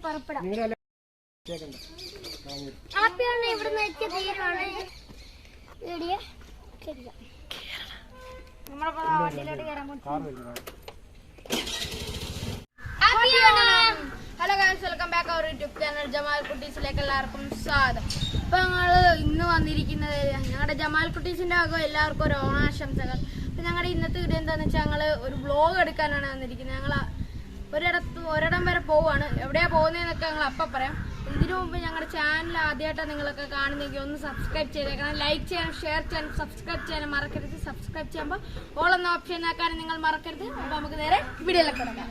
പുറപ്പെടാം. Hello guys, welcome back our YouTube channel Jamal കുട്ടീസിലേക്ക് എല്ലാവർക്കും സ്വാഗതം. അപ്പൊ ഞങ്ങള് ഇന്ന് വന്നിരിക്കുന്നത് ഞങ്ങളുടെ ജമാൽ കുട്ടീസിന്റെ ഭാഗം എല്ലാവർക്കും ഒരു ഓണാശംസകൾ. അപ്പൊ ഞങ്ങളുടെ ഇന്നത്തെ വീഡിയോ എന്താന്ന് വെച്ചാൽ ഞങ്ങള് ഒരു വ്ലോഗ് എടുക്കാനാണ് വന്നിരിക്കുന്നത്. ഞങ്ങൾ ഒരിടം വരെ പോവാണ്. എവിടെയാ പോകുന്നതെന്നൊക്കെ ഞങ്ങൾ അപ്പം പറയാം. ഇതിനു മുമ്പ് ഞങ്ങളുടെ ചാനൽ ആദ്യമായിട്ടാണ് നിങ്ങളൊക്കെ കാണുന്നെങ്കിൽ ഒന്ന് സബ്സ്ക്രൈബ് ചെയ്തേക്കണം. ലൈക്ക് ചെയ്യാനും ഷെയർ ചെയ്യാനും സബ്സ്ക്രൈബ് ചെയ്യാനും മറക്കരുത്. സബ്സ്ക്രൈബ് ചെയ്യുമ്പോൾ ഓൾ എന്ന ഓപ്ഷൻ ആക്കാനും നിങ്ങൾ മറക്കരുത്. അപ്പൊ നമുക്ക് നേരെ വീഡിയോയിലേക്ക് തുടങ്ങാം.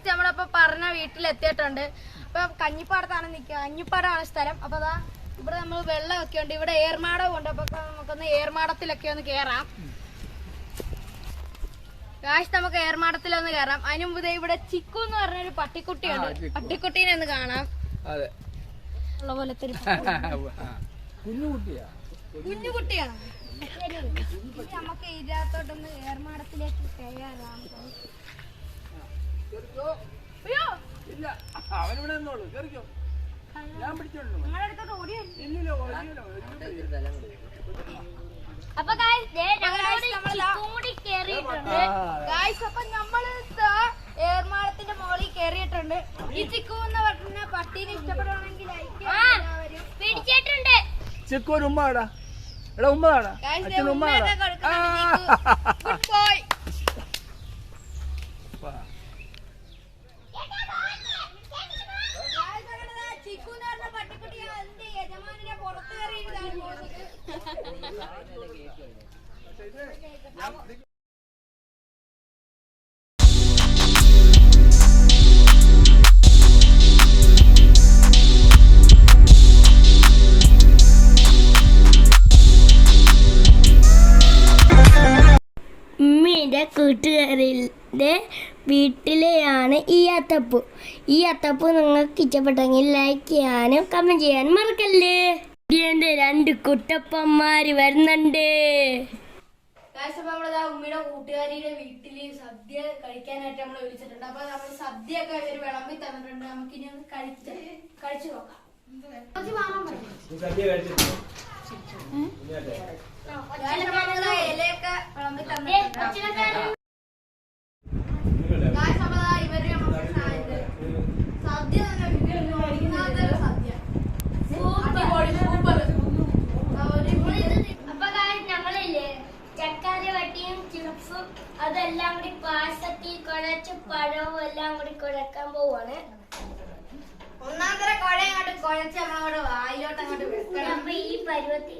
നമ്മളിപ്പോ പറഞ്ഞ വീട്ടിലെത്തിയിട്ടുണ്ട്. അപ്പൊ കഞ്ഞിപ്പാടത്താണ് നിൽക്കുക. കഞ്ഞിപ്പാടാണ് സ്ഥലം. അപ്പൊ അതാ ഇവിടെ നമ്മൾ വെള്ളമൊക്കെ ഉണ്ട്. ഇവിടെ ഏർമാടവും ഉണ്ട്. അപ്പൊ നമുക്കൊന്ന് ഏർമാടത്തിലൊക്കെ ഒന്ന് കേറാം. ഗായ്സ്, നമുക്ക് ഏർമാടത്തിലൊന്ന് കയറാം. അതിന് മുമ്പ് ഇവിടെ ചിക്കു എന്ന് പറഞ്ഞൊരു പട്ടിക്കുട്ടിയുണ്ട്. പട്ടിക്കുട്ടീനെ ഒന്ന് കാണാം. ഉള്ള പോലത്തെ കുഞ്ഞുകുട്ടിയാണ്. നമുക്ക് ഇതിനകത്തോട്ടൊന്ന് ഏർമാടത്തിലേക്ക് കയറാം. അപ്പൊ നമ്മള് ഏർമാടത്തിന്റെ മുകളിൽ കേറിയിട്ടുണ്ട്. ഈ ചിക്കു എന്ന് പറഞ്ഞ പട്ടീനെ ഇഷ്ടപ്പെടുവാണെങ്കിൽ പിടിച്ചിട്ടുണ്ട്. ചിക്കു ഒരു ഉമ്മാടാ, എടാ ഉമ്മടാ, ഉമ്മയുടെ കൂട്ടുകാരുടെ വീട്ടിലെയാണ് ഈ അത്തപ്പൂ. ഈ അത്തപ്പൂ നിങ്ങൾക്ക് ഇഷ്ടപ്പെട്ടെങ്കിൽ ലൈക്ക് ചെയ്യാനും കമന്റ് ചെയ്യാനും മറക്കല്ലേ. എന്റെ 2 കുട്ടപ്പന്മാര് വരുന്നുണ്ട്. ഉമ്മയുടെ കൂട്ടുകാരിയുടെ വീട്ടില് സദ്യ കഴിക്കാനായിട്ട് നമ്മളെ വിളിച്ചിട്ടുണ്ട്. അപ്പൊ നമ്മൾ സദ്യ ഒക്കെ ഒരു വിളമ്പി തന്നിട്ടുണ്ട്. നമുക്ക് ഇനി ഒന്ന് കഴിച്ചു നോക്കാം. ഇലയൊക്കെ വിളമ്പി തന്നിട്ടുണ്ട്. സദ്യ അപ്പൊ ഞങ്ങളില്ലേ ചക്കാരി വട്ടിയും ചിപ്സും അതെല്ലാം കൂടി പായസത്തിൽ കുഴച്ച് പഴവും എല്ലാം കൂടി കുഴക്കാൻ പോവാണ്. ഒന്നാമത്തെ കുഴ അങ്ങോട്ട് കുഴച്ച് നമ്മളങ്ങോട്ട് വായിലോട്ട് അങ്ങോട്ട് വെക്കണം. അപ്പൊ ഈ പരുവത്തിൽ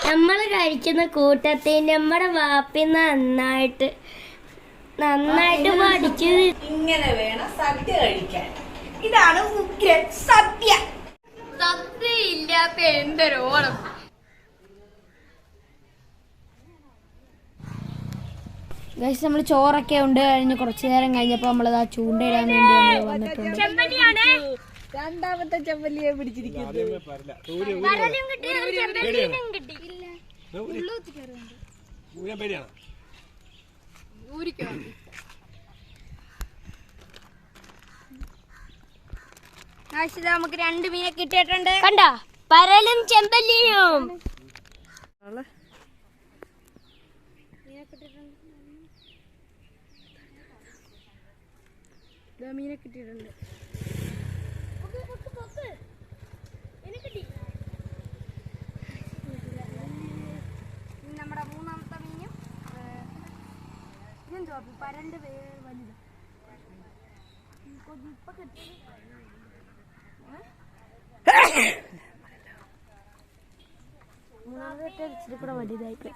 നമ്മൾ കഴിക്കുന്ന കൂട്ടത്തിൽ നമ്മുടെ വാപ്പി നന്നായിട്ട് പഠിച്ചു. ഇങ്ങനെ വേണം സദ്യ കഴിക്കാൻ. ഇതാണ് ഉഗ്രൻ സദ്യ. സദ്യ ഇല്ലാത്ത എന്തൊരു ഓണം. ഗൈസ് നമ്മൾ ചോറൊക്കെ ഉണ്ട് കഴിഞ്ഞ് കുറച്ചു നേരം കഴിഞ്ഞപ്പോ നമ്മളത് ആ ചൂണ്ടയിടാൻ വേണ്ടി നമ്മൾ വന്നിട്ടുണ്ട്. രണ്ടാമത്തെ ചെമ്പല്ലിയെ പിടിച്ചിരിക്കുന്നു. നമുക്ക് 2 മീനെ കിട്ടിയിട്ടുണ്ട്. കണ്ട പരലും ചെമ്പല്ലിയും. മീനെ കിട്ടിയിട്ടുണ്ട്. നമ്മുടെ 3ാമത്തെ മീനും ഇതെന്തോ പരണ്ട് വലുത് ഇപ്പൊ കിട്ടി. മൂന്നാമത്തെ ഇച്ചിരി കൂടെ വലുതായിപ്പോയി.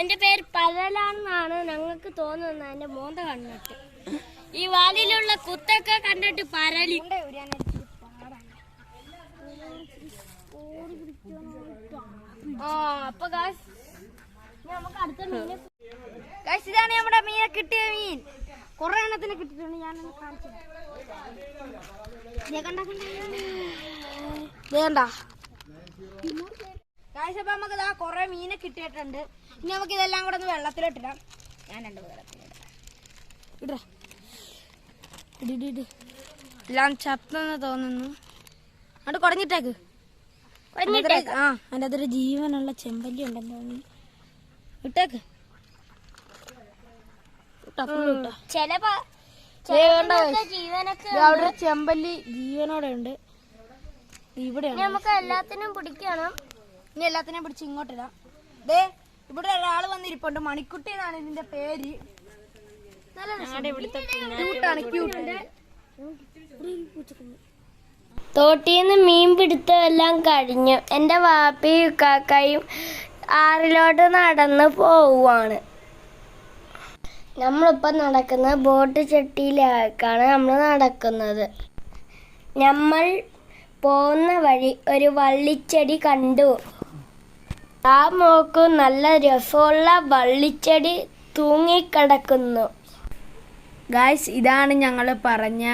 എന്റെ പേര് പരലാണെന്നാണ് ഞങ്ങൾക്ക് തോന്നുന്നത്. എന്റെ മോന്ത കണ്ടിട്ട് ഈ വാലിലുള്ള കുത്തൊക്കെ കണ്ടിട്ട് പരലി. അപ്പൊ നമുക്ക് അടുത്ത മീന് ഇതാണ് നമ്മുടെ മീനെ കിട്ടിയ മീൻ. കുറെ എണ്ണത്തിന് കിട്ടിയിട്ടുണ്ട്. ഞാനൊന്ന് കാണിച്ചു. അപ്പൊ നമുക്ക് ഇതാ കൊറേ മീനെ കിട്ടിയിട്ടുണ്ട്. ഇനി നമുക്ക് ഇതെല്ലാം കൂടെ ഒന്ന് വെള്ളത്തിലോട്ടിടാം. ഞാൻ 2 വെള്ളത്തിലിടാം. എല്ലാം ചത്തെന്ന് തോന്നുന്നു. അങ്ങോട്ട് കുടഞ്ഞിട്ടേക്ക്. ആ അതിൻ്റെ അതൊരു ജീവനുള്ള ചെമ്പല്ലി ഉണ്ടെന്ന് തോന്നുന്നു. ഇട്ടേക്ക്. അവിടെ ചെമ്പല്ലി ജീവനോടെ ഉണ്ട്. ഇവിടെയാണ്. നമുക്ക് എല്ലാത്തിനും പിടിക്കണം. ഇനി എല്ലാത്തിനെയും പിടിച്ച് ഇങ്ങോട്ടിടാം. ദേ ഇവിടെ ഒരാള് വന്നിരിപ്പുണ്ട്. മണിക്കുട്ടി എന്നാണ് ഇതിന്റെ പേര്. തോട്ടീന്ന് മീൻ പിടുത്തമെല്ലാം കഴിഞ്ഞു. എൻ്റെ വാപ്പയും കാക്കയും ആറിലോട്ട് നടന്ന് പോവുകയാണ്. നമ്മളിപ്പോൾ നടക്കുന്നത് ബോട്ട് ചട്ടിയിലേക്കാണ് നമ്മൾ നടക്കുന്നത്. നമ്മൾ പോകുന്ന വഴി ഒരു വള്ളിച്ചെടി കണ്ടു. ആ മോക്ക് നല്ല രസമുള്ള വള്ളിച്ചെടി തൂങ്ങിക്കിടക്കുന്നു. ഗായ്സ് ഇതാണ് ഞങ്ങൾ പറഞ്ഞ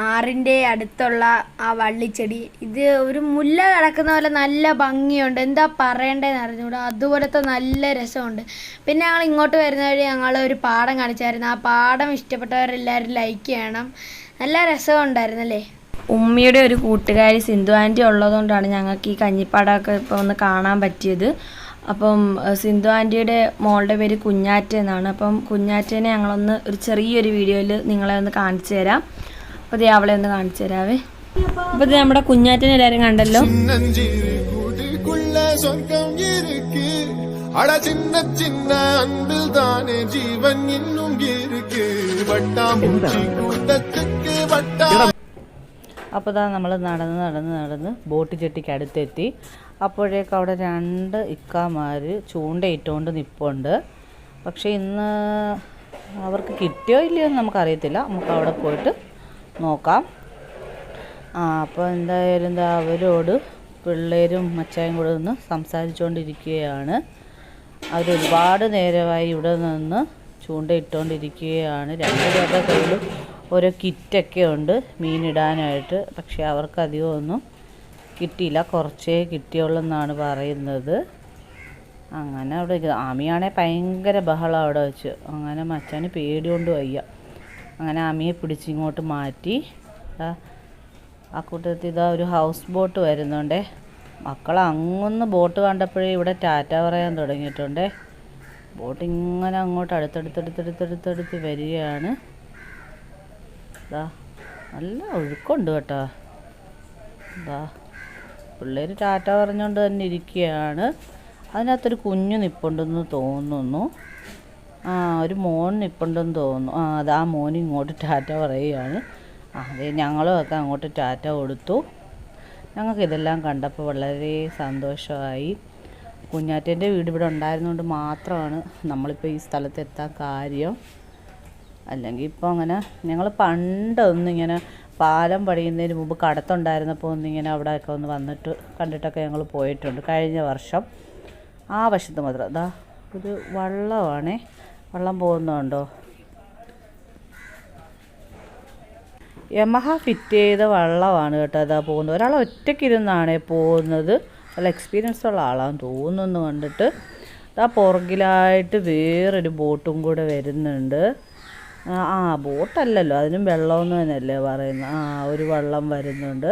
ആറിൻ്റെ അടുത്തുള്ള ആ വള്ളിച്ചെടി. ഇത് ഒരു മുല്ല കിടക്കുന്ന പോലെ നല്ല ഭംഗിയുണ്ട്. എന്താ പറയേണ്ടതെന്ന് അറിഞ്ഞൂടാ. അതുപോലത്തെ നല്ല രസമുണ്ട്. പിന്നെ ഞങ്ങൾ ഇങ്ങോട്ട് വരുന്ന വഴി ഞങ്ങൾ ഒരു പാടം കാണിച്ചായിരുന്നു. ആ പാടം ഇഷ്ടപ്പെട്ടവരെല്ലാവരും ലൈക്ക് ചെയ്യണം. നല്ല രസമുണ്ടായിരുന്നല്ലേ. ഉമ്മിയുടെ ഒരു കൂട്ടുകാരി സിന്ധു ആൻറ്റി ഉള്ളതുകൊണ്ടാണ് ഞങ്ങൾക്ക് ഈ കഞ്ഞിപ്പാടമൊക്കെ ഇപ്പോൾ ഒന്ന് കാണാൻ പറ്റിയത്. അപ്പം സിന്ധു ആൻറ്റിയുടെ മോളുടെ പേര് കുഞ്ഞാറ്റ എന്നാണ്. അപ്പം കുഞ്ഞാറ്റേനെ ഞങ്ങളൊന്ന് ഒരു ചെറിയൊരു വീഡിയോയിൽ നിങ്ങളെ ഒന്ന് കാണിച്ചു തരാം. അപ്പോൾ ഇത് അവളെ ഒന്ന് കാണിച്ചു തരാവേ. അപ്പോൾ ഇത് നമ്മുടെ കുഞ്ഞാറ്റനെ എല്ലാവരും കണ്ടല്ലോ. അപ്പോൾ ഇതാ നമ്മൾ നടന്ന് ബോട്ട് ചെട്ടിക്ക് അടുത്തെത്തി. അപ്പോഴേക്കും അവിടെ 2 ഇക്കാമാർ ചൂണ്ടയിട്ടുകൊണ്ട് നിൽപ്പുണ്ട്. പക്ഷേ ഇന്ന് അവർക്ക് കിട്ടിയോ ഇല്ലയോ എന്ന് നമുക്കറിയത്തില്ല. നമുക്ക് അവിടെ പോയിട്ട് നോക്കാം. അപ്പോൾ എന്തായാലും അവരോട് പിള്ളേരും അച്ചായും കൂടെ നിന്ന് സംസാരിച്ചുകൊണ്ടിരിക്കുകയാണ്. അവരൊരുപാട് നേരമായി ഇവിടെ നിന്ന് ചൂണ്ടയിട്ടുകൊണ്ടിരിക്കുകയാണ്. രണ്ടുപേരുടെ കയ്യിലും ഓരോ കിറ്റൊക്കെ ഉണ്ട് മീനിടാനായിട്ട്. പക്ഷേ അവർക്ക് അധികമൊന്നും കിട്ടിയില്ല, കുറച്ചേ കിട്ടിയുള്ളെന്നാണ് പറയുന്നത്. അങ്ങനെ അവിടെ ആമിയാണെങ്കിൽ ഭയങ്കര ബഹളം അവിടെ വെച്ച്. അങ്ങനെ മച്ചാന് പേടി കൊണ്ട് വയ്യ. അങ്ങനെ ആമിയെ പിടിച്ചിങ്ങോട്ട് മാറ്റി. ആ കൂട്ടത്തിൽ ഇതാ ഒരു ഹൗസ് ബോട്ട് വരുന്നുണ്ടേ. മക്കൾ അങ്ങൊന്ന് ബോട്ട് കണ്ടപ്പോഴേ ഇവിടെ ടാറ്റ പറയാൻ തുടങ്ങിയിട്ടുണ്ടേ. ബോട്ട് ഇങ്ങനെ അങ്ങോട്ട് അടുത്തടുത്തടുത്തടുത്തടുത്തടുത്ത് വരികയാണ്. ഇതാ നല്ല ഒഴുക്കുണ്ട് കേട്ടോ. ഇതാ പിള്ളേർ ടാറ്റ പറഞ്ഞുകൊണ്ട് തന്നെ ഇരിക്കുകയാണ്. അതിനകത്തൊരു കുഞ്ഞ് നിപ്പുണ്ടെന്ന് തോന്നുന്നു. ഒരു മോൻ നിപ്പുണ്ടെന്ന് തോന്നുന്നു. അതാ മോൻ ഇങ്ങോട്ട് ടാറ്റ പറയുകയാണ്. അതെ, ഞങ്ങളും ഒക്കെ അങ്ങോട്ട് ടാറ്റ കൊടുത്തു. ഞങ്ങൾക്കിതെല്ലാം കണ്ടപ്പോൾ വളരെ സന്തോഷമായി. കുഞ്ഞാറ്റേൻ്റെ വീട് ഇവിടെ ഉണ്ടായിരുന്നുകൊണ്ട് മാത്രമാണ് നമ്മളിപ്പോൾ ഈ സ്ഥലത്തെത്താൻ കാര്യം. അല്ലെങ്കിൽ ഇപ്പോൾ അങ്ങനെ ഞങ്ങൾ പണ്ടൊന്നിങ്ങനെ പാലം പണിയുന്നതിന് മുമ്പ് കടത്തുണ്ടായിരുന്നപ്പോൾ ഒന്നിങ്ങനെ അവിടെയൊക്കെ ഒന്ന് വന്നിട്ട് കണ്ടിട്ടൊക്കെ ഞങ്ങൾ പോയിട്ടുണ്ട് കഴിഞ്ഞ വർഷം. ആ വശത്ത് മാത്രം ഇതാ ഒരു വള്ളമാണേ. വള്ളം പോകുന്നുണ്ടോ? യമഹ ഫിറ്റ് ചെയ്ത വള്ളമാണ് കേട്ടോ അതാ പോകുന്നത്. ഒരാൾ ഒറ്റയ്ക്കിരുന്നാണേ പോകുന്നത്. നല്ല എക്സ്പീരിയൻസ് ഉള്ള ആളാണെന്ന് തോന്നുന്നു കണ്ടിട്ട്. ആ പുറകിലായിട്ട് വേറൊരു ബോട്ടും കൂടെ വരുന്നുണ്ട്. ബോട്ടല്ലല്ലോ, അതിനും വെള്ളമെന്ന് തന്നെയല്ലേ പറയുന്നത്. ഒരു വള്ളം വരുന്നുണ്ട്.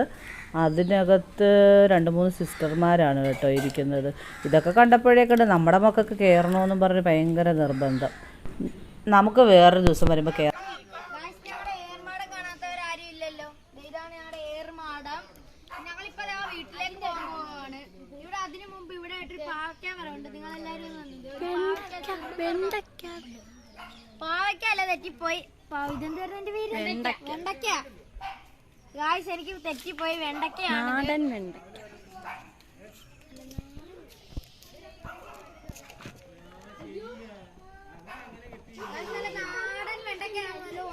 അതിനകത്ത് 2-3 സിസ്റ്റർമാരാണ് കേട്ടോ ഇരിക്കുന്നത്. ഇതൊക്കെ കണ്ടപ്പോഴേക്കുണ്ട് നമ്മുടെ മക്കൾക്ക് കയറണമെന്നും പറഞ്ഞ് ഭയങ്കര നിർബന്ധം. നമുക്ക് വേറൊരു ദിവസം വരുമ്പോൾ കയറാം. ഞങ്ങളുടെ ഏർമാടം കാണാത്തവരാരും ഇല്ലല്ലോ. ഇതാണ് ഞങ്ങളുടെ ഏർമാടം. ഞങ്ങളിപ്പോ വീട്ടിലേക്ക് പോകാൻ പോവാണ്. ഇവിടെ അതിനു മുമ്പ് ഇവിടെ ആയിട്ട് പാവയ്ക്ക മരമുണ്ട്. നിങ്ങളെല്ലാരും പാവയ്ക്കല്ല, തെറ്റിപ്പോയി. ഇതെന്തായിരുന്നു എന്റെ പേര്? വെണ്ടയ്ക്ക. ഗായ്സ്, എനിക്ക് തെറ്റിപ്പോയി. വെണ്ടയ്ക്കയാണ്. നാടൻ വെണ്ടയ്ക്ക. നാടൻ വെണ്ടയ്ക്കാണല്ലോ.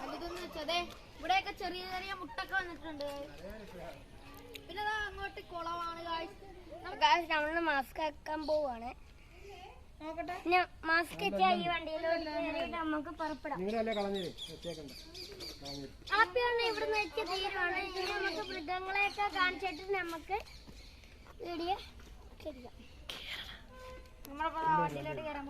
വലുതെന്ന് വെച്ചതേ ഇവിടെയൊക്കെ ചെറിയ ചെറിയ മുട്ടൊക്കെ വന്നിട്ടുണ്ട്. പിന്നെ അങ്ങോട്ട് കുളമാണ്. നമ്മള് മാസ്ക് ആക്കാൻ പോവാണ്. മാസ്ക് ഈ വണ്ടിയിലോട്ട് നമുക്ക് പുറപ്പെടാം. ആപ്പിയാണ് ഇവിടുന്ന് വെച്ച തീരുവാണ്. ഇനി നമുക്ക് മൃഗങ്ങളെയൊക്കെ കാണിച്ചിട്ട് നമുക്ക് വീഡിയോ ശരിയാക്കാം. നമ്മളിപ്പോ വണ്ടിയിലോട്ട് കയറാൻ